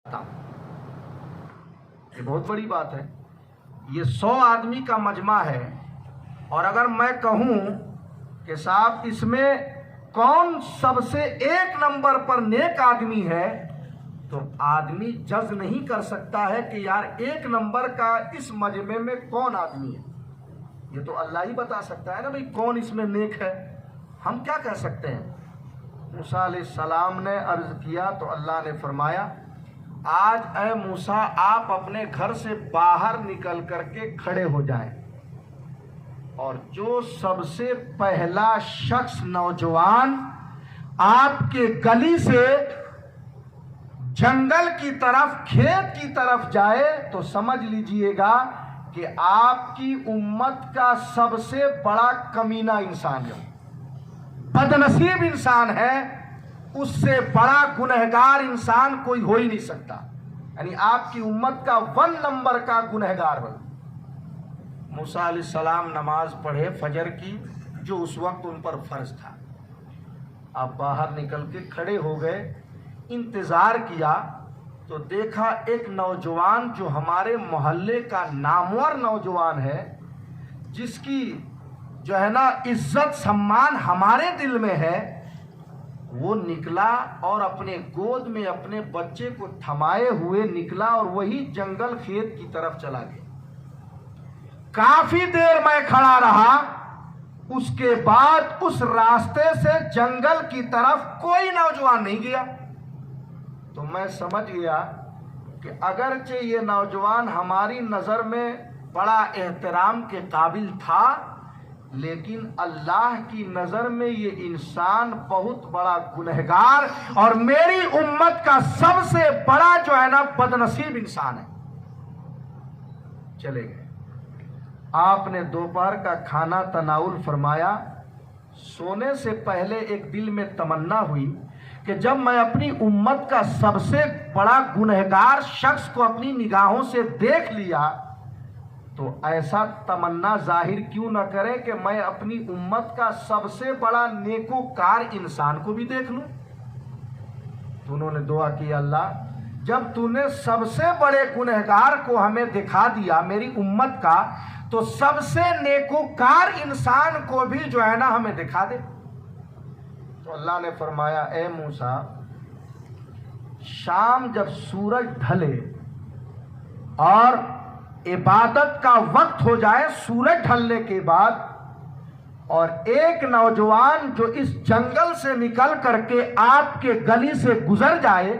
یہ بہت بڑی بات ہے. یہ 100 آدمی کا مجمع ہے، اور اگر میں کہوں کہ صاحب اس میں کون سب سے 1 نمبر پر نیک آدمی ہے، تو آدمی جج نہیں کر سکتا ہے کہ یار 1 نمبر کا اس مجمع میں کون آدمی ہے. یہ تو اللہ ہی بتا سکتا ہے نا بھئی کون اس میں نیک ہے. ہم کیا کہہ سکتے ہیں؟ موسیٰ علیہ السلام نے عرض کیا تو اللہ نے فرمایا، آج اے موسیٰ آپ اپنے گھر سے باہر نکل کر کے کھڑے ہو جائیں، اور جو سب سے پہلا شخص نوجوان آپ کے گلی سے جنگل کی طرف، کھیت کی طرف جائے، تو سمجھ لیجئے گا کہ آپ کی امت کا سب سے بڑا کمینہ انسان ہے، بدنصیب انسان ہے. اس سے بڑا گنہگار انسان کوئی ہو ہی نہیں سکتا. یعنی آپ کی امت کا 1 نمبر کا گنہگار ہو. موسیٰ علیہ السلام نماز پڑھے فجر کی، جو اس وقت ان پر فرض تھا. آپ باہر نکل کے کھڑے ہو گئے، انتظار کیا تو دیکھا ایک نوجوان جو ہمارے محلے کا نامور نوجوان ہے، جس کی جو ہے نا عزت سمان ہمارے دل میں ہے، وہ نکلا اور اپنے گود میں اپنے بچے کو تھمائے ہوئے نکلا اور وہی جنگل کھیت کی طرف چلا گیا. کافی دیر میں کھڑا رہا. اس کے بعد اس راستے سے جنگل کی طرف کوئی نوجوان نہیں گیا. تو میں سمجھ گیا کہ اگرچہ یہ نوجوان ہماری نظر میں بڑا احترام کے قابل تھا، لیکن اللہ کی نظر میں یہ انسان بہت بڑا گنہگار اور میری امت کا سب سے بڑا جو ہے نا بدنصیب انسان ہے. چلے گئے. آپ نے دوپہر کا کھانا تناول فرمایا. سونے سے پہلے ایک دل میں تمنا ہوئی کہ جب میں اپنی امت کا سب سے بڑا گنہگار شخص کو اپنی نگاہوں سے دیکھ لیا، تو ایسا تمنا ظاہر کیوں نہ کرے کہ میں اپنی امت کا سب سے بڑا نیکوکار انسان کو بھی دیکھ لوں. تو انہوں نے دعا کی، اللہ جب تو نے سب سے بڑے گنہگار کو ہمیں دکھا دیا میری امت کا، تو سب سے نیکوکار انسان کو بھی جو ہے نا ہمیں دکھا دے. تو اللہ نے فرمایا، اے موسیٰ، شام جب سورج ڈھلے اور عبادت کا وقت ہو جائے، سورج ڈھلنے کے بعد، اور ایک نوجوان جو اس جنگل سے نکل کر کے آپ کے گلی سے گزر جائے،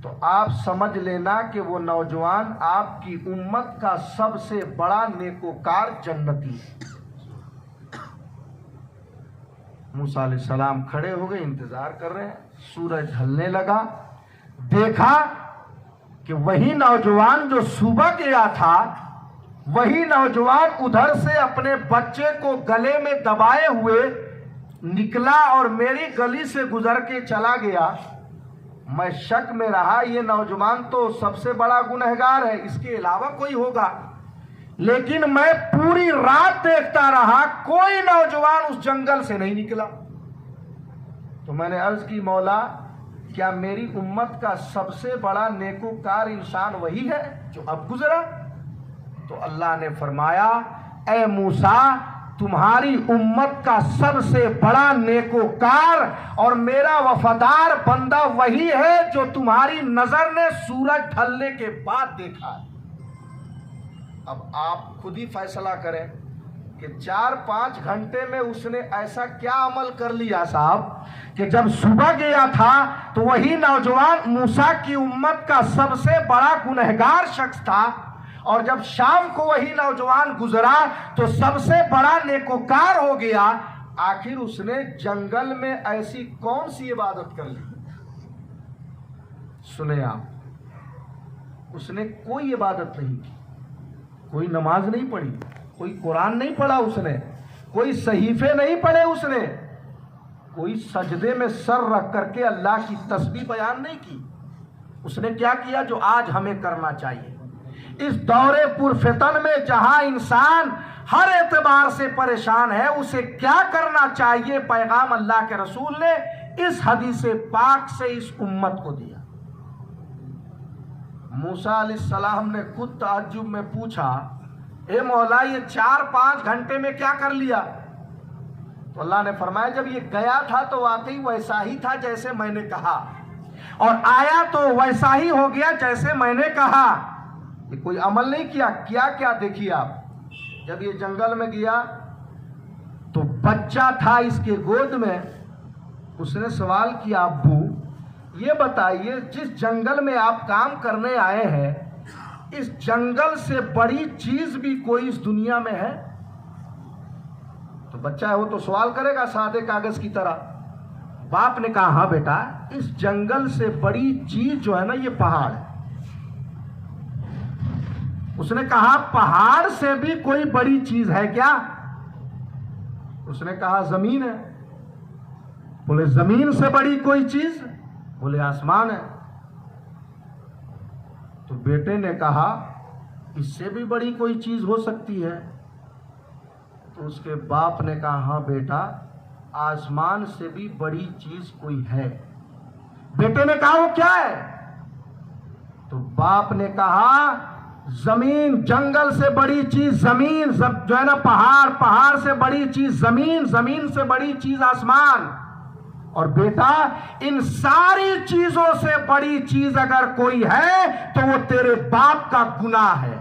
تو آپ سمجھ لینا کہ وہ نوجوان آپ کی امت کا سب سے بڑا نیکوکار جنتی ہے. موسیٰ علیہ السلام کھڑے ہو گئے، انتظار کر رہے ہیں. سورج ڈھلنے لگا. دیکھا کہ وہی نوجوان جو صبح گیا تھا، وہی نوجوان ادھر سے اپنے بچے کو گلے میں دبائے ہوئے نکلا اور میری گلی سے گزر کے چلا گیا. میں شک میں رہا یہ نوجوان تو سب سے بڑا گنہگار ہے، اس کے علاوہ کوئی ہوگا. لیکن میں پوری رات دیکھتا رہا، کوئی نوجوان اس جنگل سے نہیں نکلا. تو میں نے عرض کی، مولا کیا میری امت کا سب سے بڑا نیکوکار انسان وہی ہے جو اب گزرا؟ تو اللہ نے فرمایا، اے موسیٰ، تمہاری امت کا سب سے بڑا نیکوکار اور میرا وفادار بندہ وہی ہے جو تمہاری نظر نے سورج ڈھلنے کے بعد دیکھا ہے. اب آپ خود ہی فیصلہ کریں کہ 4-5 گھنٹے میں اس نے ایسا کیا عمل کر لیا صاحب کہ جب صبح گیا تھا تو وہی نوجوان موسیٰ کی امت کا سب سے بڑا گنہگار شخص تھا، اور جب شام کو وہی نوجوان گزرا تو سب سے بڑا نیکوکار ہو گیا. آخر اس نے جنگل میں ایسی کون سی عبادت کر لی؟ سنیں آپ، اس نے کوئی عبادت نہیں کی، کوئی نماز نہیں پڑھی، کوئی قرآن نہیں پڑھا، اس نے کوئی صحیفے نہیں پڑھے، اس نے کوئی سجدے میں سر رکھ کر کے اللہ کی تسبیح بیان نہیں کی. اس نے کیا کیا جو آج ہمیں کرنا چاہیے اس دور پرفتن میں، جہاں انسان ہر اعتبار سے پریشان ہے، اسے کیا کرنا چاہیے؟ پیغام اللہ کے رسول نے اس حدیث پاک سے اس امت کو دیا. موسیٰ علیہ السلام نے خود تعجب میں پوچھا اے مولا یہ 4-5 گھنٹے میں کیا کر لیا؟ تو اللہ نے فرمایا جب یہ گیا تھا تو واقعی ویسا ہی تھا جیسے میں نے کہا، اور آیا تو ویسا ہی ہو گیا جیسے میں نے کہا۔ یہ کوئی عمل نہیں کیا، کیا دیکھیے آپ، جب یہ جنگل میں گیا تو بچہ تھا اس کے گود میں، اس نے سوال کیا ابو یہ بتائیے جس جنگل میں آپ کام کرنے آئے ہیں اس جنگل سے بڑی چیز بھی کوئی اس دنیا میں ہے؟ تو بچہ ہے وہ تو سوال کرے گا سادے کاغذ کی طرح۔ باپ نے کہا ہاں بیٹا، اس جنگل سے بڑی چیز جو ہے نا یہ پہاڑ ہے۔ اس نے کہا پہاڑ سے بھی کوئی بڑی چیز ہے کیا؟ اس نے کہا زمین ہے۔ بولے زمین سے بڑی کوئی چیز؟ بولے آسمان ہے۔ تو بیٹے نے کہا اس سے بھی بڑی کوئی چیز ہو سکتی ہے؟ تو اس کے باپ نے کہا ہاں بیٹا، آسمان سے بھی بڑی چیز کوئی ہے۔ بیٹے نے کہا وہ کیا ہے؟ تو باپ نے کہا زمین، جنگل سے بڑی چیز زمین جو ہے نا پہاڑ سے بڑی چیز زمین، زمین سے بڑی چیز آسمان، اور بیٹا ان ساری چیزوں سے بڑی چیز اگر کوئی ہے تو وہ تیرے باپ کا گناہ ہے۔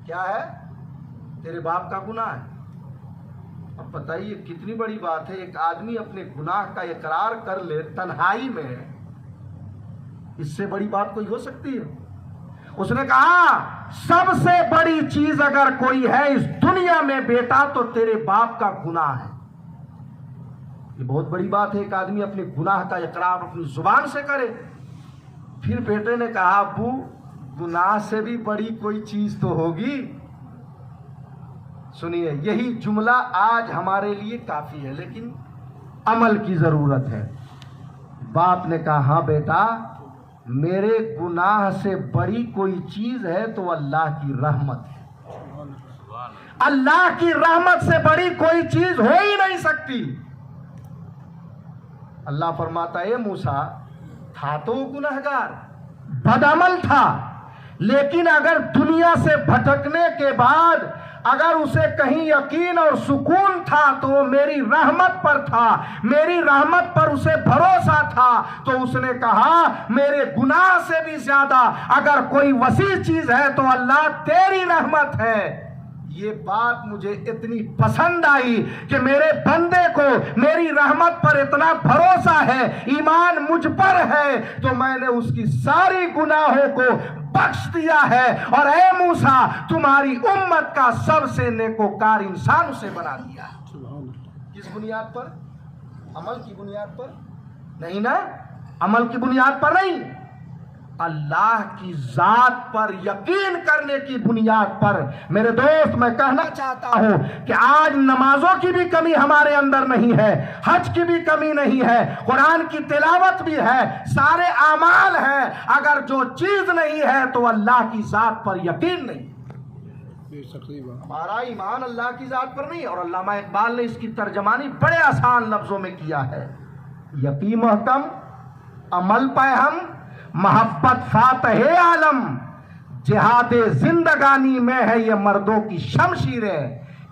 کیا ہے؟ تیرے باپ کا گناہ ہے۔ اب بتائیے کتنی بڑی بات ہے، ایک آدمی اپنے گناہ کا اقرار کر لے تنہائی میں، اس سے بڑی بات کوئی ہو سکتی ہے؟ اس نے کہا سب سے بڑی چیز اگر کوئی ہے اس دنیا میں بیٹا تو تیرے باپ کا گناہ ہے۔ یہ بہت بڑی بات ہے، ایک آدمی اپنے گناہ کا اقرار اپنی زبان سے کرے۔ پھر بیٹے نے کہا ابو گناہ سے بھی بڑی کوئی چیز تو ہوگی۔ سنیے یہی جملہ آج ہمارے لیے کافی ہے، لیکن عمل کی ضرورت ہے۔ باپ نے کہا ہاں بیٹا میرے گناہ سے بڑی کوئی چیز ہے تو اللہ کی رحمت ہے۔ اللہ کی رحمت سے بڑی کوئی چیز ہو ہی نہیں سکتی۔ اللہ فرماتا ہے موسیٰ تھا تو گنہگار، بدعمل تھا، لیکن اگر دنیا سے بھٹکنے کے بعد اگر اسے کہیں یقین اور سکون تھا تو وہ میری رحمت پر تھا، میری رحمت پر اسے بھروسہ تھا، تو اس نے کہا میرے گناہ سے بھی زیادہ اگر کوئی وسیع چیز ہے تو اللہ تیری رحمت ہے۔ یہ بات مجھے اتنی پسند آئی کہ میرے بندے کو میری رحمت پر اتنا بھروسہ ہے، ایمان مجھ پر ہے، تو میں نے اس کی ساری گناہوں کو بخش دیا ہے، اور اے موسیٰ تمہاری امت کا سب سے نیکوکار انسان اسے بنا دیا۔ کس بنیاد پر؟ عمل کی بنیاد پر نہیں نا، عمل کی بنیاد پر نہیں، اللہ کی ذات پر یقین کرنے کی بنیاد پر۔ میرے دوست میں کہنا چاہتا ہوں کہ آج نمازوں کی بھی کمی ہمارے اندر نہیں ہے، حج کی بھی کمی نہیں ہے، قرآن کی تلاوت بھی ہے، سارے اعمال ہیں، اگر جو چیز نہیں ہے تو اللہ کی ذات پر یقین نہیں۔ ہمارا ایمان اللہ کی ذات پر نہیں، اور علامہ اقبال نے اس کی ترجمانی بڑے آسان لفظوں میں کیا ہے، یقین محکم عمل پہ ہم محبت فاتح عالم، جہاد زندگانی میں ہے یہ مردوں کی شمشیر ہے۔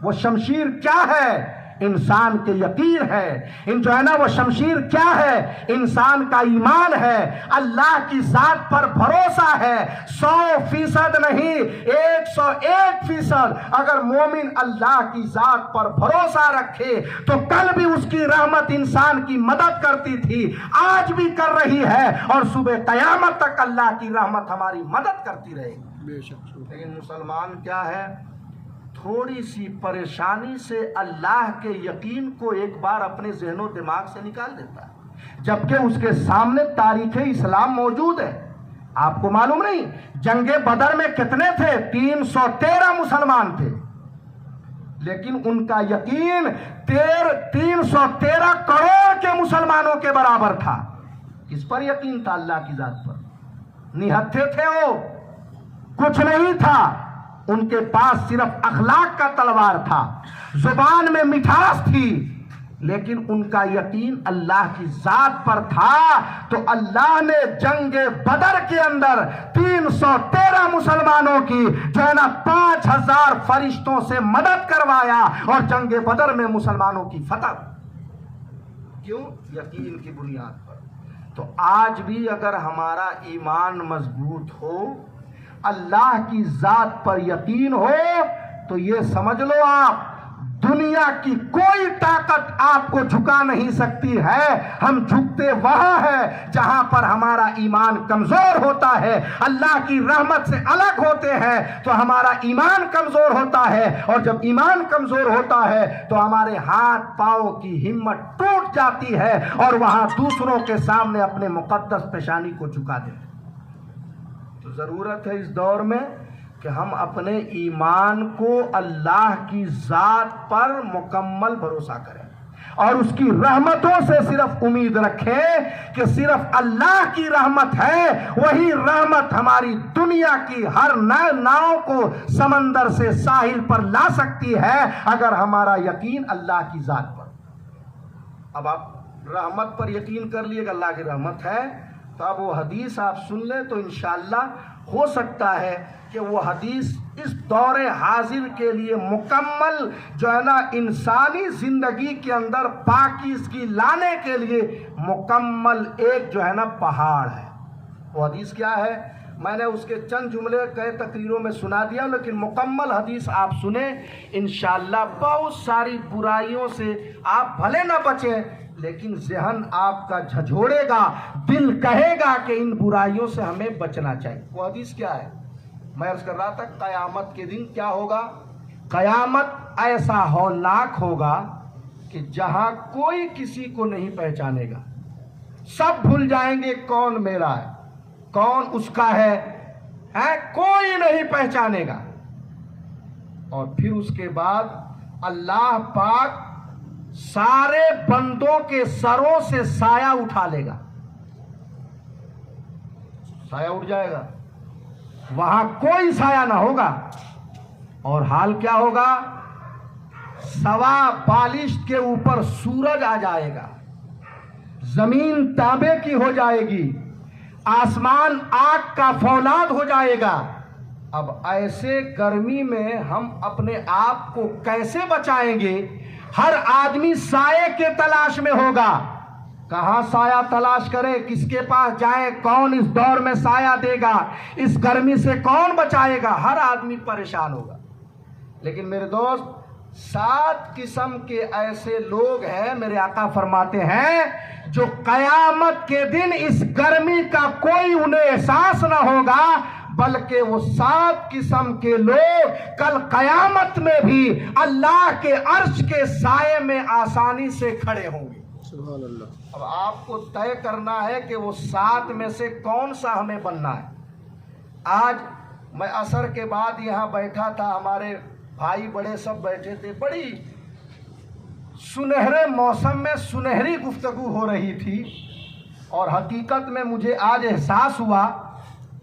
وہ شمشیر کیا ہے؟ انسان کے یقین ہے، جو ہے نا وہ شمشیر کیا ہے؟ انسان کا ایمان ہے، اللہ کی ذات پر بھروسہ ہے، 100% نہیں 101%۔ اگر مومن اللہ کی ذات پر بھروسہ رکھے تو کل بھی اس کی رحمت انسان کی مدد کرتی تھی، آج بھی کر رہی ہے، اور صبح قیامت تک اللہ کی رحمت ہماری مدد کرتی رہے گی۔ لیکن مسلمان کیا ہے؟ تھوڑی سی پریشانی سے اللہ کے یقین کو ایک بار اپنے ذہن و دماغ سے نکال دیتا ہے، جبکہ اس کے سامنے تاریخ اسلام موجود ہے۔ آپ کو معلوم نہیں جنگ بدر میں کتنے تھے؟ 313 مسلمان تھے، لیکن ان کا یقین 313 کروڑ کے مسلمانوں کے برابر تھا۔ کس پر یقین تھا؟ اللہ کی ذات پر۔ نہتھے تھے وہ، کچھ نہیں تھا، ان کے پاس صرف اخلاق کا تلوار تھا، زبان میں مٹھاس تھی، لیکن ان کا یقین اللہ کی ذات پر تھا، تو اللہ نے جنگ بدر کے اندر 313 مسلمانوں کی جو ہے نا 5000 فرشتوں سے مدد کروایا اور جنگ بدر میں مسلمانوں کی فتح۔ کیوں؟ یقین کی بنیاد پر۔ تو آج بھی اگر ہمارا ایمان مضبوط ہو، اللہ کی ذات پر یقین ہو، تو یہ سمجھ لو آپ دنیا کی کوئی طاقت آپ کو جھکا نہیں سکتی ہے۔ ہم جھکتے وہاں ہیں جہاں پر ہمارا ایمان کمزور ہوتا ہے، اللہ کی رحمت سے الگ ہوتے ہیں تو ہمارا ایمان کمزور ہوتا ہے، اور جب ایمان کمزور ہوتا ہے تو ہمارے ہاتھ پاؤں کی ہمت ٹوٹ جاتی ہے اور وہاں دوسروں کے سامنے اپنے مقدس پیشانی کو جھکا دیتے ہیں۔ تو ضرورت ہے اس دور میں کہ ہم اپنے ایمان کو اللہ کی ذات پر مکمل بھروسہ کریں اور اس کی رحمتوں سے صرف امید رکھیں کہ صرف اللہ کی رحمت ہے، وہی رحمت ہماری دنیا کی ہر ناؤ کو سمندر سے ساحل پر لا سکتی ہے اگر ہمارا یقین اللہ کی ذات پر۔ اب آپ رحمت پر یقین کر لیے کہ اللہ کی رحمت ہے، تو اب وہ حدیث آپ سن لیں تو انشاءاللہ ہو سکتا ہے کہ وہ حدیث اس دور حاضر کے لیے مکمل جو ہے نا انسانی زندگی کے اندر پاکیزگی لانے کے لیے مکمل ایک جو ہے نا پہاڑ ہے۔ وہ حدیث کیا ہے؟ میں نے اس کے چند جملے کئی تقریروں میں سنا دیا، لیکن مکمل حدیث آپ سنیں انشاءاللہ بہت ساری برائیوں سے آپ بھلے نہ بچیں، لیکن ذہن آپ کا جھنجھوڑے گا، دل کہے گا کہ ان برائیوں سے ہمیں بچنا چاہیے۔ وہ حدیث کیا ہے؟ میں عرض کر رہا تھا قیامت کے دن کیا ہوگا؟ قیامت ایسا ہولناک ہوگا کہ جہاں کوئی کسی کو نہیں پہچانے گا، سب بھول جائیں گے کون میرا ہے، کون اس کا ہے، کوئی نہیں پہچانے گا۔ اور پھر اس کے بعد اللہ پاک سارے بندوں کے سروں سے سایہ اٹھا لے گا، سایہ اٹھ جائے گا، وہاں کوئی سایہ نہ ہوگا۔ اور حال کیا ہوگا؟ سوا بالشت کے اوپر سورج آ جائے گا، زمین تانبے کی ہو جائے گی، آسمان آگ کا فولاد ہو جائے گا۔ اب ایسے گرمی میں ہم اپنے آپ کو کیسے بچائیں گے؟ ہر آدمی سائے کے تلاش میں ہوگا، کہاں سایہ تلاش کرے، کس کے پاس جائے، کون اس دور میں سایہ دے گا، اس گرمی سے کون بچائے گا، ہر آدمی پریشان ہوگا۔ لیکن میرے دوست 7 قسم کے ایسے لوگ ہیں، میرے آقا فرماتے ہیں، جو قیامت کے دن اس گرمی کا کوئی انہیں احساس نہ ہوگا، بلکہ وہ 7 قسم کے لوگ کل قیامت میں بھی اللہ کے عرش کے سائے میں آسانی سے کھڑے ہوں گے۔ سبحان اللہ۔ اب آپ کو طے کرنا ہے کہ وہ 7 میں سے کون سا ہمیں بننا ہے۔ آج میں عصر کے بعد یہاں بیٹھا تھا، ہمارے بھائی بڑے سب بیٹھے تھے، بڑی سنہرے موسم میں سنہری گفتگو ہو رہی تھی، اور حقیقت میں مجھے آج احساس ہوا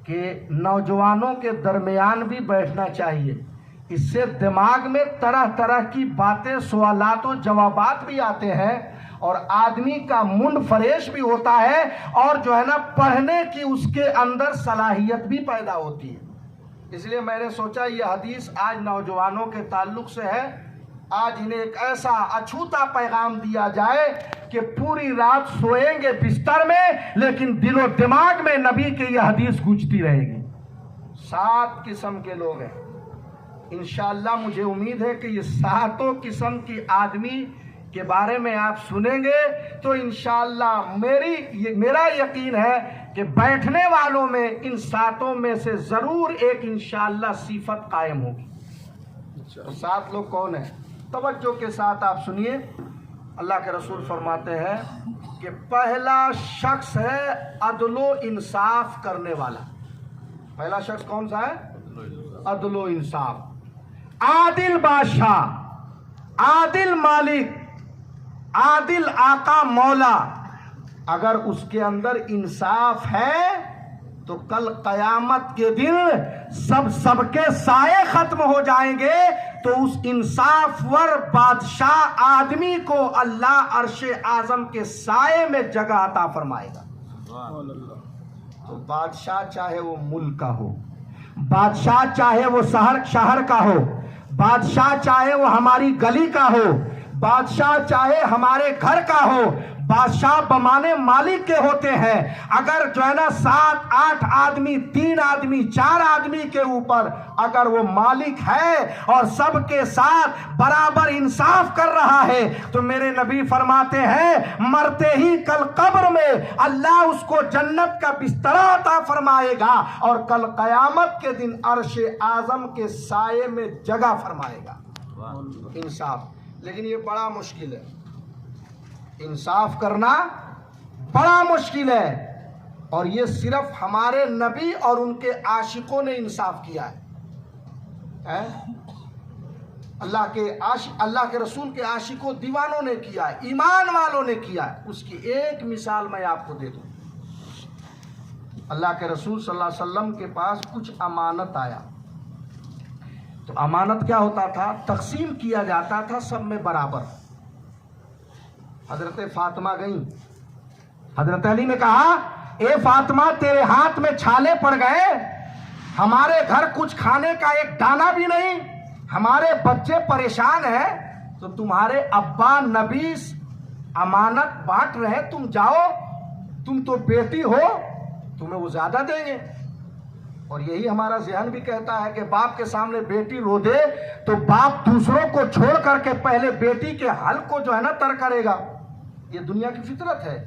کہ نوجوانوں کے درمیان بھی بیٹھنا چاہیے، اس سے دماغ میں طرح طرح کی باتیں، سوالات و جوابات بھی آتے ہیں، اور آدمی کا منڈ فریش بھی ہوتا ہے، اور جو ہے نا پڑھنے کی اس کے اندر صلاحیت بھی پیدا ہوتی ہے۔ اس لیے میں نے سوچا یہ حدیث آج نوجوانوں کے تعلق سے ہے، آج انہیں ایک ایسا اچھوتا پیغام دیا جائے کہ پوری رات سوئیں گے بستر میں، لیکن دل و دماغ میں نبی کی یہ حدیث گونجتی رہے گی۔ 7 قسم کے لوگ ہیں، انشاءاللہ مجھے امید ہے کہ یہ 7 قسم کی آدمی کے بارے میں آپ سنیں گے تو انشاءاللہ میرا یقین ہے کہ بیٹھنے والوں میں ان 7 میں سے ضرور ایک انشاءاللہ صفت قائم ہوگی۔ 7 لوگ کون ہیں؟ توجہ کے ساتھ آپ سنیے۔ اللہ کے رسول فرماتے ہیں کہ پہلا شخص ہے عدل و انصاف کرنے والا۔ پہلا شخص کون سا ہے؟ عدل و انصاف، عادل بادشاہ، عادل مالک، عادل آقا مولا۔ اگر اس کے اندر انصاف ہے تو کل قیامت کے دن سب کے سائے ختم ہو جائیں گے، تو اس انصاف ور بادشاہ آدمی کو اللہ عرش اعظم کے سائے میں جگہ عطا فرمائے گا۔ تو بادشاہ چاہے وہ ملک کا ہو، بادشاہ چاہے وہ شہر کا ہو، بادشاہ چاہے وہ ہماری گلی کا ہو، بادشاہ چاہے ہمارے گھر کا ہو، بادشاہ بمانے مالک کے ہوتے ہیں۔ اگر جو ہے نا 7 8 آدمی، 3 آدمی، 4 آدمی کے اوپر اگر وہ مالک ہے اور سب کے ساتھ برابر انصاف کر رہا ہے، تو میرے نبی فرماتے ہیں مرتے ہی کل قبر میں اللہ اس کو جنت کا بستر عطا فرمائے گا، اور کل قیامت کے دن عرش اعظم کے سائے میں جگہ فرمائے گا۔ انصاف، لیکن یہ بڑا مشکل ہے، انصاف کرنا بڑا مشکل ہے، اور یہ صرف ہمارے نبی اور ان کے عاشقوں نے انصاف کیا ہے۔ اللہ کے رسول کے عاشقوں دیوانوں نے کیا ہے، ایمان والوں نے کیا ہے۔ اس کی ایک مثال میں آپ کو دے دوں۔ اللہ کے رسول صلی اللہ علیہ وسلم کے پاس کچھ امانت آیا، تو امانت کیا ہوتا تھا؟ تقسیم کیا جاتا تھا سب میں برابر۔ حضرت فاطمہ گئیں، حضرت علی نے کہا اے فاطمہ تیرے ہاتھ میں چھالے پڑ گئے، ہمارے گھر کچھ کھانے کا ایک دانہ بھی نہیں، ہمارے بچے پریشان ہیں، تو تمہارے ابا نبی امانت بانٹ رہے، تم جاؤ، تم تو بیٹی ہو، تمہیں وہ زیادہ دیں گے۔ اور یہی ہمارا ذہن بھی کہتا ہے کہ باپ کے سامنے بیٹی رو دے تو باپ دوسروں کو چھوڑ کر کے پہلے بیٹی کے حل کو جو ہے نا تر کرے گا۔ یہ دنیا کی فطرت ہے،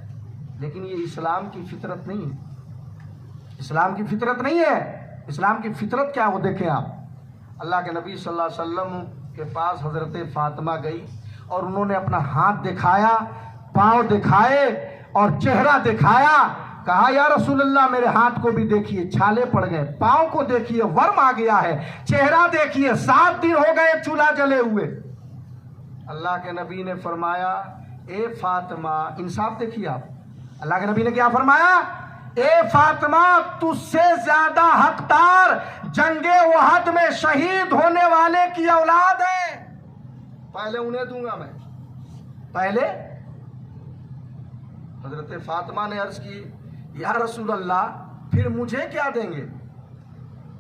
لیکن یہ اسلام کی فطرت نہیں ہے۔ اسلام کی فطرت نہیں ہے۔ اسلام کی فطرت کیا ہے وہ دیکھیں آپ۔ اللہ کے نبی صلی اللہ علیہ وسلم کے پاس حضرت فاطمہ گئی اور انہوں نے اپنا ہاتھ دکھایا، پاؤں دکھائے اور چہرہ دکھایا، کہا یا رسول اللہ میرے ہاتھ کو بھی دیکھیے، چھالے پڑ گئے، پاؤں کو دیکھیے ورم آ گیا ہے، چہرہ دیکھیے 7 دن ہو گئے چولہا جلے ہوئے۔ اللہ کے نبی نے فرمایا اے فاطمہ، انصاف دیکھیے آپ، اللہ کے نبی نے کیا فرمایا؟ اے فاطمہ تجھ سے زیادہ حقدار جنگ احد میں شہید ہونے والے کی اولاد ہے، پہلے انہیں دوں گا میں۔ پہلے حضرت فاطمہ نے عرض کی یا رسول اللہ پھر مجھے کیا دیں گے؟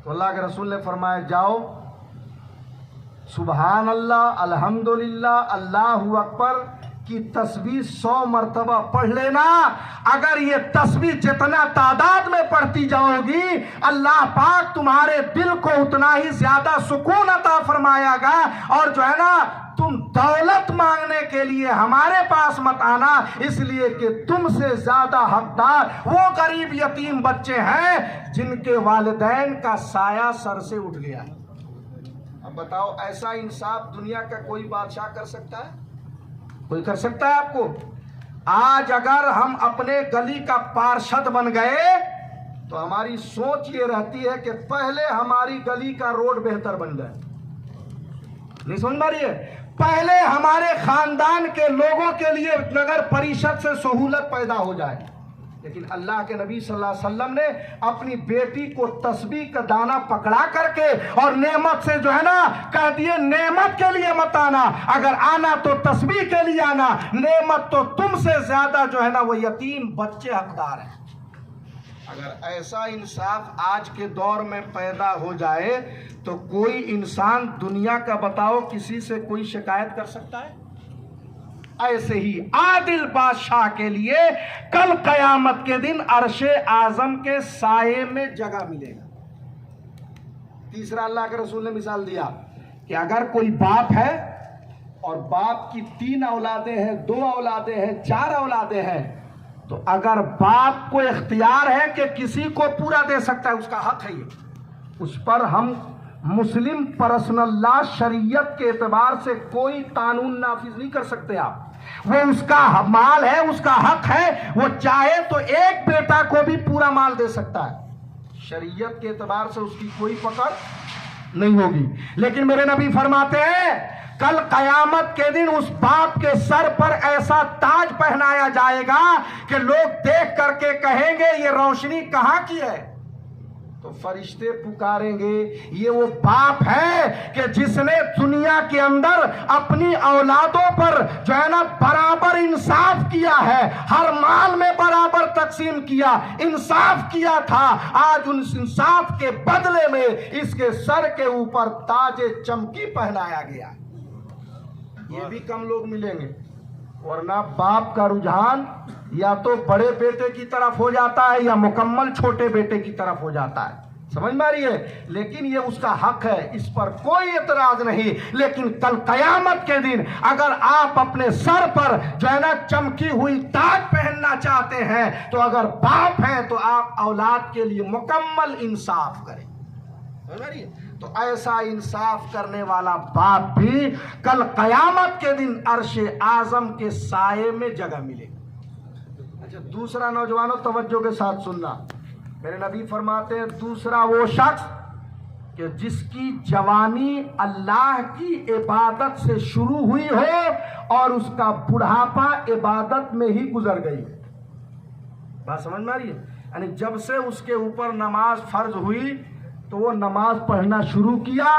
تو اللہ کے رسول نے فرمایا جاؤ سبحان اللہ، الحمدللہ، اللہ اکبر کی تسبیح 100 مرتبہ پڑھ لینا۔ اگر یہ تسبیح جتنا تعداد میں پڑھتی جاؤ گی، اللہ پاک تمہارے دل کو اتنا ہی زیادہ سکون عطا فرمایا گا، اور جو ہے نا تم دولت مانگنے کے لیے ہمارے پاس مت آنا، اس لیے کہ تم سے زیادہ حقدار وہ غریب یتیم بچے ہیں جن کے والدین کا سایہ سر سے اٹھ گیا ہے۔ اب بتاؤ ایسا انصاف دنیا کا کوئی بادشاہ کر سکتا ہے؟ کوئی کر سکتا ہے آپ کو؟ آج اگر ہم اپنے گلی کا پارشد بن گئے تو ہماری سوچ یہ رہتی ہے کہ پہلے ہماری گلی کا روڈ بہتر بن جائے، نہیں سمجھ پا رہی ہے؟ پہلے ہمارے خاندان کے لوگوں کے لیے نگر پریشد سے سہولت پیدا ہو جائے۔ لیکن اللہ کے نبی صلی اللہ علیہ وسلم نے اپنی بیٹی کو تسبیح کا دانہ پکڑا کر کے اور نعمت سے جو ہے نا کہہ دیے نعمت کے لیے مت آنا، اگر آنا تو تسبیح کے لیے آنا، نعمت تو تم سے زیادہ جو ہے نا وہ یتیم بچے حقدار ہیں۔ اگر ایسا انصاف آج کے دور میں پیدا ہو جائے تو کوئی انسان دنیا کا بتاؤ کسی سے کوئی شکایت کر سکتا ہے؟ ایسے ہی عادل بادشاہ کے لیے کل قیامت کے دن عرش اعظم کے سائے میں جگہ ملے گا۔ تیسرا اللہ کے رسول نے مثال دیا کہ اگر کوئی باپ ہے اور باپ کی 3 اولادیں ہیں، 2 اولادیں ہیں، 4 اولادیں ہیں، تو اگر باپ کو اختیار ہے کہ کسی کو پورا دے سکتا ہے، اس کا حق ہے، یہ اس پر ہم مسلم پرسنل لا شریعت کے اعتبار سے کوئی قانون نافذ نہیں کر سکتے۔ آپ وہ اس کا مال ہے، اس کا حق ہے، وہ چاہے تو ایک بیٹا کو بھی پورا مال دے سکتا ہے، شریعت کے اعتبار سے اس کی کوئی پکڑ نہیں ہوگی۔ لیکن میرے نبی فرماتے ہیں کل قیامت کے دن اس باپ کے سر پر ایسا تاج پہنایا جائے گا کہ لوگ دیکھ کر کے کہیں گے یہ روشنی کہاں کی ہے؟ تو فرشتے پکاریں گے یہ وہ باپ ہے کہ جس نے دنیا کے اندر اپنی اولادوں پر جو ہے نا برابر انصاف کیا ہے، ہر مال میں برابر تقسیم کیا، انصاف کیا تھا، آج ان انصاف کے بدلے میں اس کے سر کے اوپر تاج چمکی پہنایا گیا۔ یہ بھی کم لوگ ملیں گے، ورنہ باپ کا رجحان یا تو بڑے بیٹے کی طرف ہو جاتا ہے یا مکمل چھوٹے بیٹے کی طرف ہو جاتا ہے، سمجھ میں آ رہی ہے؟ لیکن یہ اس کا حق ہے، اس پر کوئی اعتراض نہیں۔ لیکن کل قیامت کے دن اگر آپ اپنے سر پر جو ہے نا چمکی ہوئی تاج پہننا چاہتے ہیں تو اگر باپ ہیں تو آپ اولاد کے لیے مکمل انصاف کریں، سمجھ میں آ رہی ہے؟ تو ایسا انصاف کرنے والا باپ بھی کل قیامت کے دن عرش اعظم کے سائے میں جگہ ملے گا۔ اچھا، دوسرا نوجوانوں توجہ کے ساتھ سننا، میرے نبی فرماتے ہیں دوسرا وہ شخص کہ جس کی جوانی اللہ کی عبادت سے شروع ہوئی ہو اور اس کا بڑھاپا عبادت میں ہی گزر گئی۔ بات سمجھ میں آ رہی ہے؟ یعنی جب سے اس کے اوپر نماز فرض ہوئی تو وہ نماز پڑھنا شروع کیا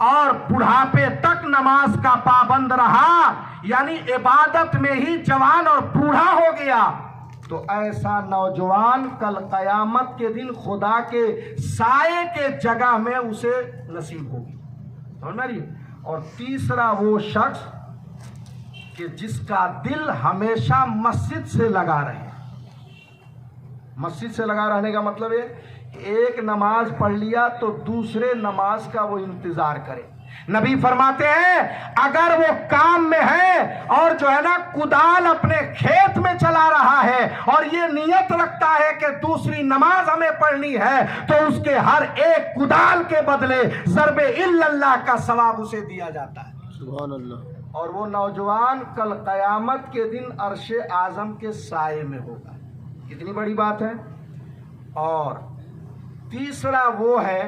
اور بڑھاپے تک نماز کا پابند رہا، یعنی عبادت میں ہی جوان اور بوڑھا ہو گیا، تو ایسا نوجوان کل قیامت کے دن خدا کے سائے کے جگہ میں اسے نصیب ہوگی، سمجھ میں آ رہی ہے؟ اور تیسرا وہ شخص کہ جس کا دل ہمیشہ مسجد سے لگا رہے۔ مسجد سے لگا رہنے کا مطلب ہے ایک نماز پڑھ لیا تو دوسرے نماز کا وہ انتظار کرے۔ نبی فرماتے ہیں اگر وہ کام میں ہے اور جو ہے نا کدال اپنے کھیت میں چلا رہا ہے اور یہ نیت رکھتا ہے کہ دوسری نماز ہمیں پڑھنی ہے تو اس کے ہر ایک کدال کے بدلے ضرب الا اللہ کا ثواب اسے دیا جاتا ہے۔ سبحان اللہ۔ اور وہ نوجوان کل قیامت کے دن عرش اعظم کے سائے میں ہوگا۔ کتنی بڑی بات ہے۔ اور تیسرا وہ ہے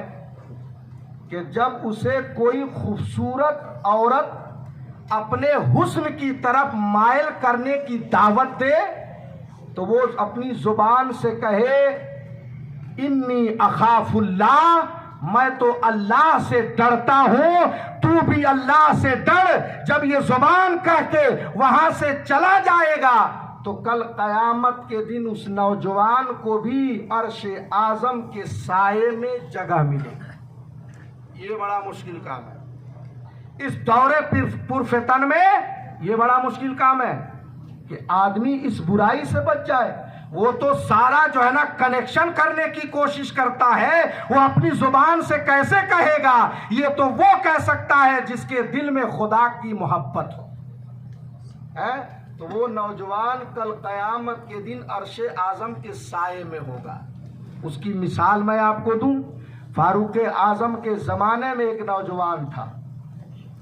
کہ جب اسے کوئی خوبصورت عورت اپنے حسن کی طرف مائل کرنے کی دعوت دے تو وہ اپنی زبان سے کہے انی اخاف اللہ، میں تو اللہ سے ڈرتا ہوں، تو بھی اللہ سے ڈر۔ جب یہ زبان کہہ کے وہاں سے چلا جائے گا تو کل قیامت کے دن اس نوجوان کو بھی عرش اعظم کے سائے میں جگہ ملے گی۔ یہ بڑا مشکل کام ہے اس دور پرفتن میں، یہ بڑا مشکل کام ہے کہ آدمی اس برائی سے بچ جائے۔ وہ تو سارا جو ہے نا کنیکشن کرنے کی کوشش کرتا ہے، وہ اپنی زبان سے کیسے کہے گا؟ یہ تو وہ کہہ سکتا ہے جس کے دل میں خدا کی محبت ہو۔ تو وہ نوجوان کل قیامت کے دن عرش اعظم کے سائے میں ہوگا۔ اس کی مثال میں آپ کو دوں، فاروق اعظم کے زمانے میں ایک نوجوان تھا،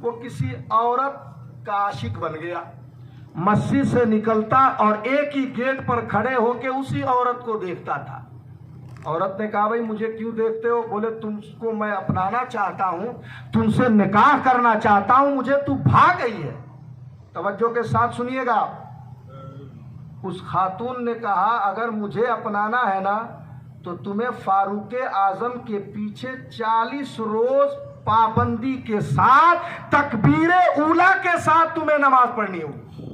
وہ کسی عورت کا عاشق بن گیا، مسجد سے نکلتا اور ایک ہی گیٹ پر کھڑے ہو کے اسی عورت کو دیکھتا تھا۔ عورت نے کہا بھائی مجھے کیوں دیکھتے ہو؟ بولے تم کو میں اپنانا چاہتا ہوں، تم سے نکاح کرنا چاہتا ہوں، مجھے تو بھاگ گئی ہے۔ توجہ کے ساتھ سنیے گا، اس خاتون نے کہا اگر مجھے اپنانا ہے نا تو تمہیں فاروق اعظم کے پیچھے 40 روز پابندی کے ساتھ تکبیر اولا کے ساتھ تمہیں نماز پڑھنی ہوگی۔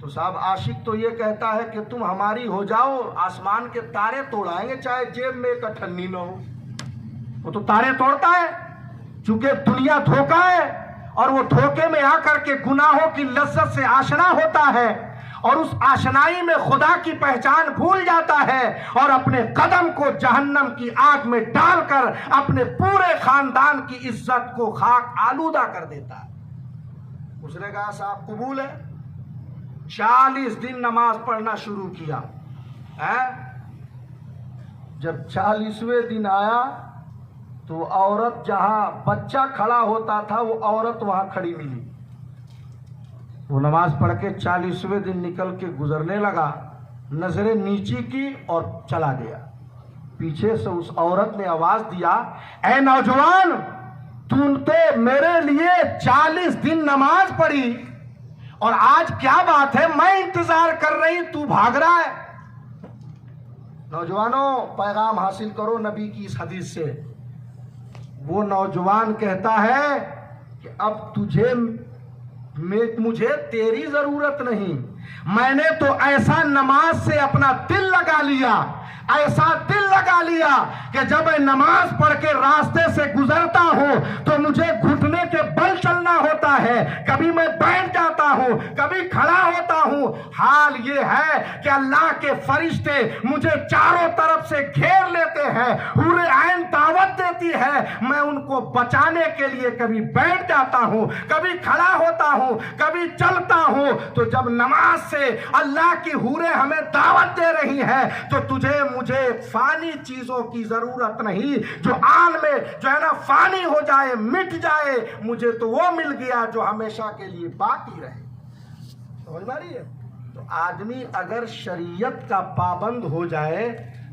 تو صاحب عاشق تو یہ کہتا ہے کہ تم ہماری ہو جاؤ، آسمان کے تارے توڑائیں گے چاہے جیب میں ایک اٹھنی نہ ہو۔ وہ تو تارے توڑتا ہے، چونکہ دنیا دھوکہ ہے اور وہ دھوکے میں آ کر کے گناہوں کی لذت سے آشنا ہوتا ہے اور اس آشنائی میں خدا کی پہچان بھول جاتا ہے اور اپنے قدم کو جہنم کی آگ میں ڈال کر اپنے پورے خاندان کی عزت کو خاک آلودہ کر دیتا ہے۔ اس نے کہا صاحب قبول ہے۔ 40 دن نماز پڑھنا شروع کیا۔ جب 40ویں دن آیا تو عورت جہاں بچہ کھڑا ہوتا تھا وہ عورت وہاں کھڑی ملی۔ وہ نماز پڑھ کے 40ویں دن نکل کے گزرنے لگا، نظریں نیچی کی اور چلا گیا۔ پیچھے سے اس عورت نے آواز دیا اے نوجوان، تم نے میرے لیے 40 دن نماز پڑھی اور آج کیا بات ہے؟ میں انتظار کر رہی، تو بھاگ رہا ہے۔ نوجوانوں پیغام حاصل کرو نبی کی اس حدیث سے. وہ نوجوان کہتا ہے کہ اب مجھے تیری ضرورت نہیں، میں نے تو ایسا نماز سے اپنا دل لگا لیا، ایسا دل لگا لیا کہ جب میں نماز پڑھ کے راستے سے گزرتا ہوں تو مجھے گھٹنے کے بل چلنا ہوتا ہے، کبھی میں بیٹھ جاتا ہوں، کبھی کھڑا ہوتا ہوں. حال یہ ہے کہ اللہ کے فرشتے مجھے چاروں طرف سے گھیر لیتے ہیں، حور عین دعوت دیتی ہے، میں ان کو بچانے کے لیے کبھی بیٹھ جاتا ہوں، کبھی کھڑا ہوتا ہوں، کبھی چلتا ہوں. تو جب نماز سے اللہ کی حوریں ہمیں دعوت دے رہی ہیں تو مجھے فانی چیزوں کی ضرورت نہیں، جو آن میں جو ہے نا فانی ہو جائے، مٹ جائے، مجھے تو وہ مل گیا جو ہمیشہ کے لیے باقی رہے. سمجھ میں رہی ہے؟ تو آدمی اگر شریعت کا پابند ہو جائے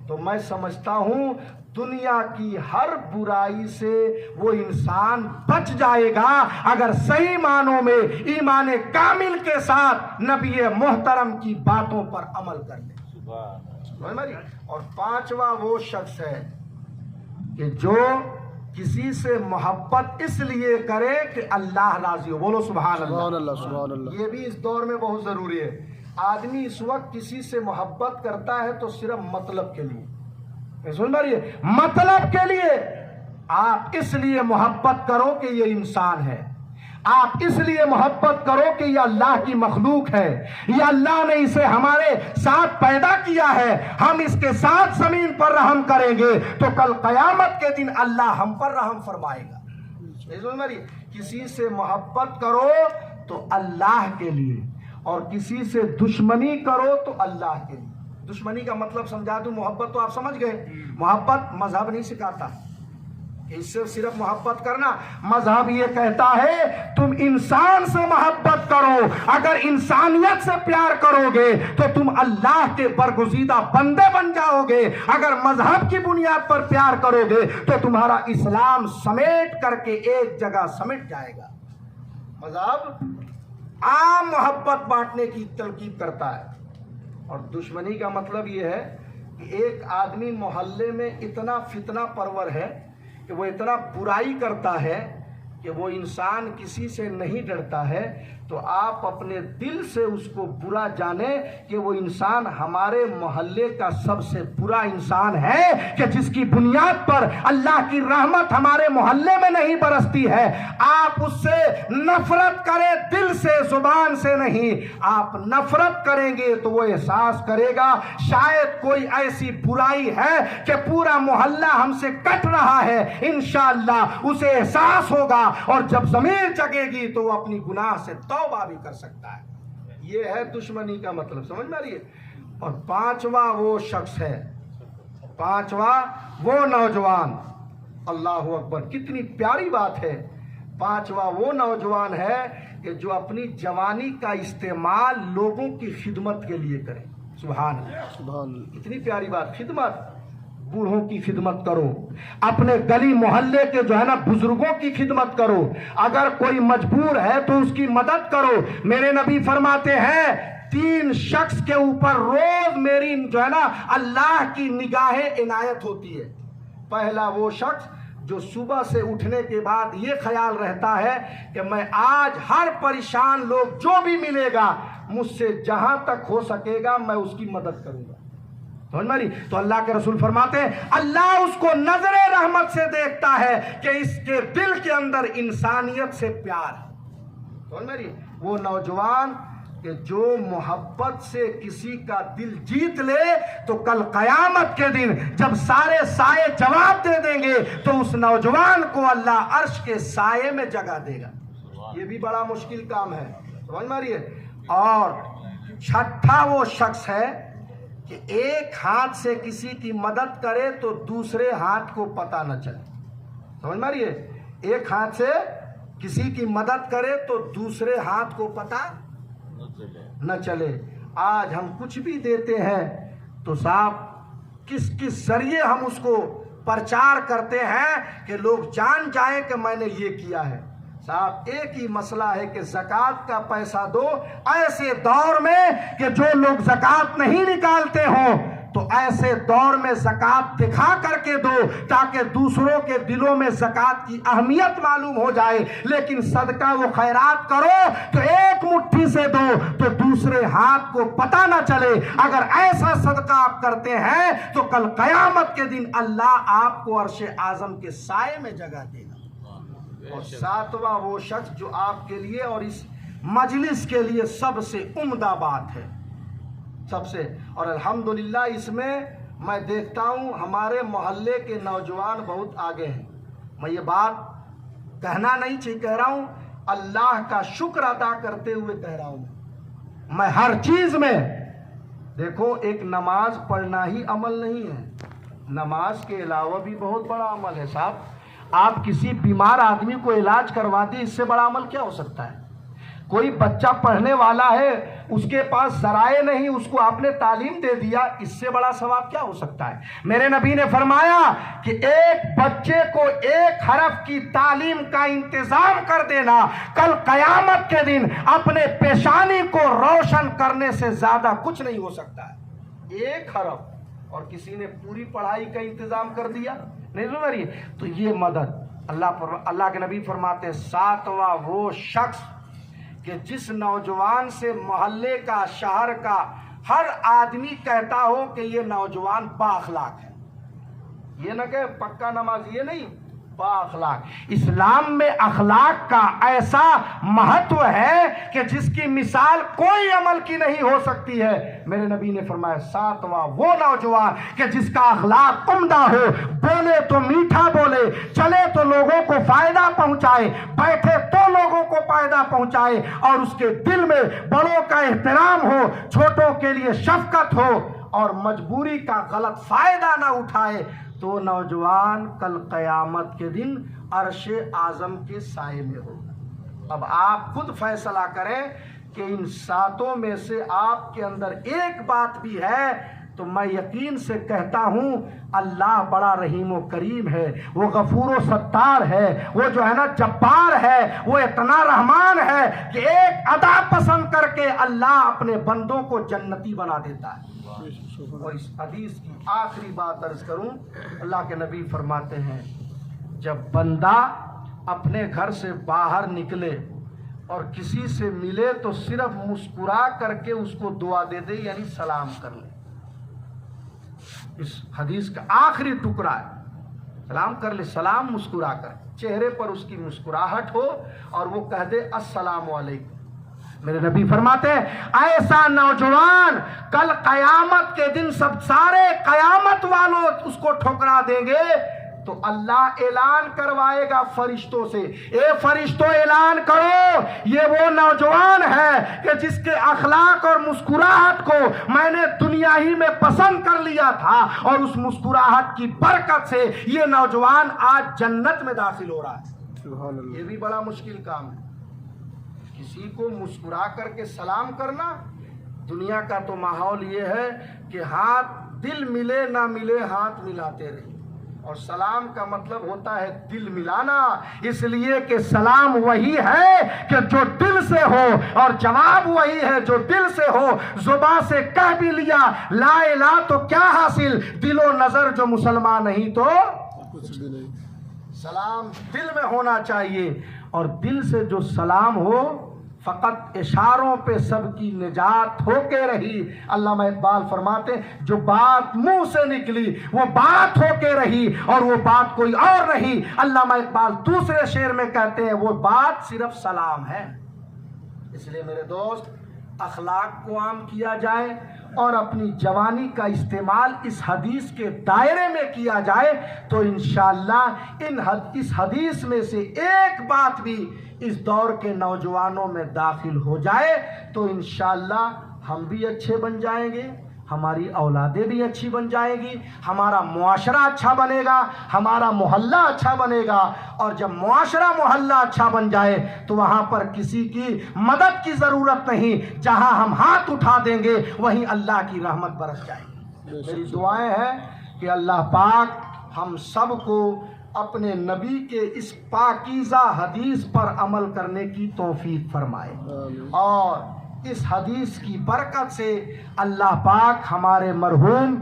تو میں سمجھتا ہوں دنیا کی ہر برائی سے وہ انسان بچ جائے گا اگر صحیح معنوں میں ایمان کامل کے ساتھ نبی محترم کی باتوں پر عمل کر لے. اور پانچواں وہ شخص ہے کہ جو کسی سے محبت اس لیے کرے کہ اللہ راضی ہو. بولو سبحان اللہ. سبحان اللہ. یہ بھی اس دور میں بہت ضروری ہے. آدمی اس وقت کسی سے محبت کرتا ہے تو صرف مطلب کے لیے. سن رہی ہے؟ مطلب کے لیے. آپ اس لیے محبت کرو کہ یہ انسان ہے، آپ اس لیے محبت کرو کہ یہ اللہ کی مخلوق ہے، یہ اللہ نے اسے ہمارے ساتھ پیدا کیا ہے، ہم اس کے ساتھ زمین پر رحم کریں گے تو کل قیامت کے دن اللہ ہم پر رحم فرمائے گا. کسی سے محبت کرو تو اللہ کے لیے، اور کسی سے دشمنی کرو تو اللہ کے لیے. دشمنی کا مطلب سمجھا دوں، محبت تو آپ سمجھ گئے. محبت مذہب نہیں سکھاتا اس سے صرف محبت کرنا. مذہب یہ کہتا ہے تم انسان سے محبت کرو، اگر انسانیت سے پیار کرو گے تو تم اللہ کے برگزیدہ بندے بن جاؤ گے. اگر مذہب کی بنیاد پر پیار کرو گے تو تمہارا اسلام سمیٹ کر کے ایک جگہ سمٹ جائے گا. مذہب عام محبت بانٹنے کی تلقین کرتا ہے، اور دشمنی کا مطلب یہ ہے کہ ایک آدمی محلے میں اتنا فتنہ پرور ہے کہ وہ اتنا برائی کرتا ہے کہ وہ انسان کسی سے نہیں ڈرتا ہے. تو آپ اپنے دل سے اس کو برا جانیں کہ وہ انسان ہمارے محلے کا سب سے برا انسان ہے کہ جس کی بنیاد پر اللہ کی رحمت ہمارے محلے میں نہیں برستی ہے. آپ اس سے نفرت کریں، دل سے، زبان سے نہیں. آپ نفرت کریں گے تو وہ احساس کرے گا شاید کوئی ایسی برائی ہے کہ پورا محلہ ہم سے کٹ رہا ہے. انشاءاللہ اسے احساس ہوگا، اور جب ضمیر جگے گی تو وہ اپنی گناہ سے توبہ بھی کر سکتا ہے. یہ ہے دشمنی کا مطلب. سمجھ میں آ رہی ہے؟ اور پانچواں وہ شخص ہے، پانچواں وہ نوجوان. اللہ اکبر، کتنی پیاری بات ہے. پانچواں وہ نوجوان ہے کہ جو اپنی جوانی کا استعمال لوگوں کی خدمت کے لیے کرے. سبحان اللہ، سبحان اللہ. اتنی پیاری بات. خدمت، بوڑھوں کی خدمت کرو، اپنے گلی محلے کے جو ہے نا بزرگوں کی خدمت کرو، اگر کوئی مجبور ہے تو اس کی مدد کرو. میرے نبی فرماتے ہیں 3 شخص کے اوپر روز میری جو ہے نا اللہ کی نگاہیں عنایت ہوتی ہے. پہلا وہ شخص جو صبح سے اٹھنے کے بعد یہ خیال رہتا ہے کہ میں آج ہر پریشان لوگ جو بھی ملے گا مجھ سے جہاں تک ہو سکے گا میں اس کی مدد کروں گا. تو اللہ کے رسول فرماتے ہیں اللہ اس کو نظر رحمت سے دیکھتا ہے کہ اس کے دل کے اندر انسانیت سے پیار ہے. وہ نوجوان کہ جو محبت سے کسی کا دل جیت لے تو کل قیامت کے دن جب سارے سائے جواب دے دیں گے تو اس نوجوان کو اللہ عرش کے سائے میں جگہ دے گا. یہ بھی بڑا مشکل کام ہے. سمجھ میں آ رہی ہے؟ اور چھٹا وہ شخص ہے کہ ایک ہاتھ سے کسی کی مدد کرے تو دوسرے ہاتھ کو پتہ نہ چلے. سمجھ میں آ رہی ہے؟ ایک ہاتھ سے کسی کی مدد کرے تو دوسرے ہاتھ کو پتہ نہ چلے. آج ہم کچھ بھی دیتے ہیں تو صاحب کس کس ذریعے ہم اس کو پرچار کرتے ہیں کہ لوگ جان جائیں کہ میں نے یہ کیا ہے. صاحب ایک ہی مسئلہ ہے کہ زکوٰۃ کا پیسہ دو ایسے دور میں کہ جو لوگ زکوٰۃ نہیں نکالتے ہوں تو ایسے دور میں زکوٰۃ دکھا کر کے دو تاکہ دوسروں کے دلوں میں زکوٰۃ کی اہمیت معلوم ہو جائے. لیکن صدقہ و خیرات کرو تو ایک مٹھی سے دو تو دوسرے ہاتھ کو پتہ نہ چلے. اگر ایسا صدقہ آپ کرتے ہیں تو کل قیامت کے دن اللہ آپ کو عرش اعظم کے سائے میں جگہ دے گا. اور ساتواں وہ شخص جو آپ کے لیے اور اس مجلس کے لیے سب سے عمدہ بات ہے، سب سے، اور الحمدللہ اس میں دیکھتا ہوں ہمارے محلے کے نوجوان بہت آگے ہیں. میں یہ بات کہنا نہیں چاہیے، کہہ رہا ہوں اللہ کا شکر ادا کرتے ہوئے کہہ رہا ہوں. میں ہر چیز میں دیکھو، ایک نماز پڑھنا ہی عمل نہیں ہے، نماز کے علاوہ بھی بہت بڑا عمل ہے. صاحب آپ کسی بیمار آدمی کو علاج کروا دیں، اس سے بڑا عمل کیا ہو سکتا ہے؟ کوئی بچہ پڑھنے والا ہے، اس کے پاس ذرائع نہیں، اس کو آپ نے تعلیم دے دیا، اس سے بڑا ثواب کیا ہو سکتا ہے؟ میرے نبی نے فرمایا کہ ایک بچے کو ایک حرف کی تعلیم کا انتظام کر دینا کل قیامت کے دن اپنے پیشانی کو روشن کرنے سے زیادہ کچھ نہیں ہو سکتا ہے. ایک حرف، اور کسی نے پوری پڑھائی کا انتظام کر دیا، نہیں سمجھ رہی؟ تو یہ مدد اللہ کے نبی فرماتے ہیں ساتواں وہ شخص کہ جس نوجوان سے محلے کا، شہر کا ہر آدمی کہتا ہو کہ یہ نوجوان با اخلاق ہے. یہ نہ کہ پکا نماز، یہ نہیں، با اخلاق. اسلام میں اخلاق کا ایسا مہتو ہے کہ جس کی مثال کوئی عمل کی نہیں ہو سکتی ہے. میرے نبی نے فرمایا ساتواں وہ نوجوان کہ جس کا اخلاق عمدہ ہو، بولے تو میٹھا بولے، چلے تو لوگوں کو فائدہ پہنچائے، بیٹھے تو لوگوں کو فائدہ پہنچائے، اور اس کے دل میں بڑوں کا احترام ہو، چھوٹوں کے لیے شفقت ہو، اور مجبوری کا غلط فائدہ نہ اٹھائے. تو نوجوان کل قیامت کے دن عرش اعظم کے سائے میں ہوگا. اب آپ خود فیصلہ کریں کہ ان ساتوں میں سے آپ کے اندر ایک بات بھی ہے تو میں یقین سے کہتا ہوں اللہ بڑا رحیم و کریم ہے، وہ غفور و ستار ہے، وہ جو ہے نا جبار ہے، وہ اتنا رحمان ہے کہ ایک ادا پسند کر کے اللہ اپنے بندوں کو جنتی بنا دیتا ہے. اور اس حدیث کی آخری بات عرض کروں، اللہ کے نبی فرماتے ہیں جب بندہ اپنے گھر سے باہر نکلے اور کسی سے ملے تو صرف مسکرا کر کے اس کو دعا دے دے، یعنی سلام کر لے. اس حدیث کا آخری ٹکڑا ہے، سلام کر لے، سلام مسکرا کر، چہرے پر اس کی مسکراہٹ ہو اور وہ کہہ دے السلام علیکم. میرے نبی فرماتے ہیں ایسا نوجوان کل قیامت کے دن سب سارے قیامت والوں اس کو ٹھکرا دیں گے تو اللہ اعلان کروائے گا فرشتوں سے، اے فرشتوں اعلان کرو یہ وہ نوجوان ہے کہ جس کے اخلاق اور مسکراہٹ کو میں نے دنیا ہی میں پسند کر لیا تھا، اور اس مسکراہٹ کی برکت سے یہ نوجوان آج جنت میں داخل ہو رہا ہے. یہ بھی بڑا مشکل کام ہے، کسی کو مسکرا کر کے سلام کرنا. دنیا کا تو ماحول یہ ہے کہ ہاتھ دل ملے نہ ملے ہاتھ ملاتے رہے، اور سلام کا مطلب ہوتا ہے دل ملانا، اس لیے کہ سلام وہی ہے کہ جو دل سے ہو، اور جواب وہی ہے جو دل سے ہو. زبان سے کہہ بھی لیا لا الہ تو کیا حاصل، دل و نظر جو مسلمان نہیں تو کچھ بھی نہیں. سلام دل میں ہونا چاہیے، اور دل سے جو سلام ہو فقط اشاروں پہ سب کی نجات ہو کے رہی. علامہ اقبال فرماتے جو بات منہ سے نکلی وہ بات ہو کے رہی، اور وہ بات کوئی اور رہی. علامہ اقبال دوسرے شعر میں کہتے ہیں وہ بات صرف سلام ہے. اس لیے میرے دوست اخلاق کو عام کیا جائے اور اپنی جوانی کا استعمال اس حدیث کے دائرے میں کیا جائے تو انشاءاللہ اس حدیث میں سے ایک بات بھی اس دور کے نوجوانوں میں داخل ہو جائے تو انشاءاللہ ہم بھی اچھے بن جائیں گے، ہماری اولادیں بھی اچھی بن جائیں گی، ہمارا معاشرہ اچھا بنے گا، ہمارا محلہ اچھا بنے گا. اور جب معاشرہ محلہ اچھا بن جائے تو وہاں پر کسی کی مدد کی ضرورت نہیں، جہاں ہم ہاتھ اٹھا دیں گے وہیں اللہ کی رحمت برس جائے گی. میری دعائیں ہیں کہ اللہ پاک ہم سب کو اپنے نبی کے اس پاکیزہ حدیث پر عمل کرنے کی توفیق فرمائے، اور اس حدیث کی برکت سے اللہ پاک ہمارے مرحوم